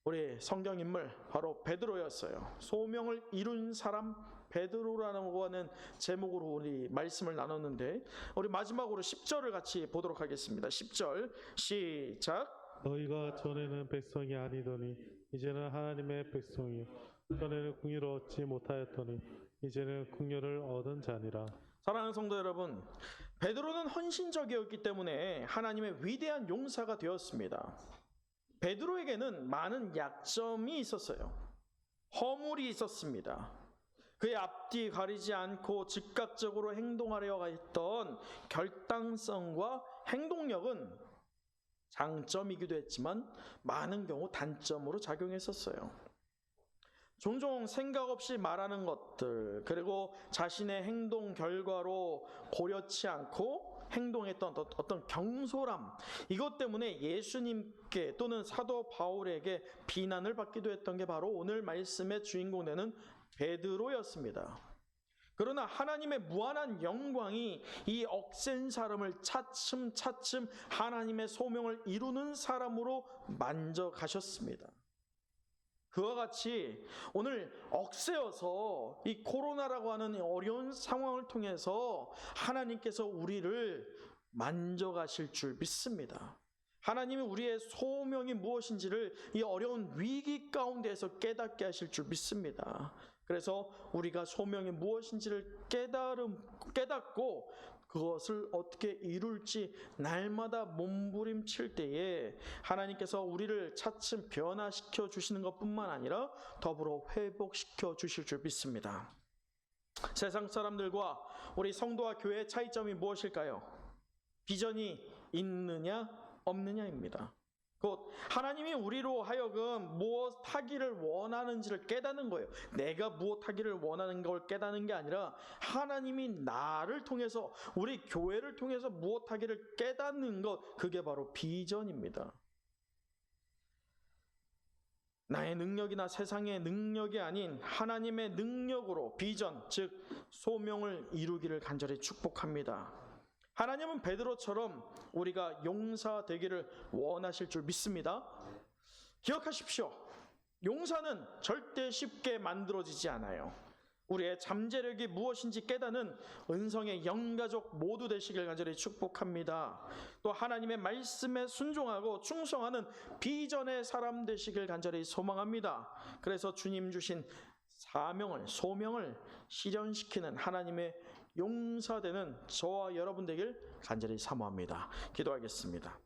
A: 우리 성경 인물 바로 베드로였어요. 소명을 이룬 사람 베드로라고 하는 제목으로 우리 말씀을 나눴는데 우리 마지막으로 10절을 같이 보도록 하겠습니다. 10절 시작.
B: 너희가 전에는 백성이 아니더니 이제는 하나님의 백성이요 전에는 궁유를 얻지 못하였더니 이제는 궁유를 얻은 자니라.
A: 사랑하는 성도 여러분, 베드로는 헌신적이었기 때문에 하나님의 위대한 용사가 되었습니다. 베드로에게는 많은 약점이 있었어요. 허물이 있었습니다. 그의 앞뒤 가리지 않고 즉각적으로 행동하려 했던 결단성과 행동력은 장점이기도 했지만 많은 경우 단점으로 작용했었어요. 종종 생각 없이 말하는 것들, 그리고 자신의 행동 결과로 고려치 않고 행동했던 어떤 경솔함, 이것 때문에 예수님께 또는 사도 바울에게 비난을 받기도 했던 게 바로 오늘 말씀의 주인공 되는 베드로였습니다. 그러나 하나님의 무한한 영광이 이 억센 사람을 차츰차츰 하나님의 소명을 이루는 사람으로 만져가셨습니다. 그와 같이 오늘 억세여서 이 코로나라고 하는 어려운 상황을 통해서 하나님께서 우리를 만져가실 줄 믿습니다. 하나님이 우리의 소명이 무엇인지를 이 어려운 위기 가운데에서 깨닫게 하실 줄 믿습니다. 그래서 우리가 소명이 무엇인지를 깨닫고 그것을 어떻게 이룰지 날마다 몸부림칠 때에 하나님께서 우리를 차츰 변화시켜 주시는 것뿐만 아니라 더불어 회복시켜 주실 줄 믿습니다. 세상 사람들과 우리 성도와 교회의 차이점이 무엇일까요? 비전이 있느냐 없느냐입니다. 곧 하나님이 우리로 하여금 무엇 하기를 원하는지를 깨닫는 거예요. 내가 무엇 하기를 원하는 걸 깨닫는 게 아니라 하나님이 나를 통해서, 우리 교회를 통해서 무엇 하기를 깨닫는 것, 그게 바로 비전입니다. 나의 능력이나 세상의 능력이 아닌 하나님의 능력으로 비전, 즉 소명을 이루기를 간절히 축복합니다. 하나님은 베드로처럼 우리가 용사 되기를 원하실 줄 믿습니다. 기억하십시오. 용사는 절대 쉽게 만들어지지 않아요. 우리의 잠재력이 무엇인지 깨닫는 은성의 영가족 모두 되시길 간절히 축복합니다. 또 하나님의 말씀에 순종하고 충성하는 비전의 사람 되시길 간절히 소망합니다. 그래서 주님 주신 사명을, 소명을 실현시키는 하나님의 용사되는 저와 여러분 되길 간절히 사모합니다. 기도하겠습니다.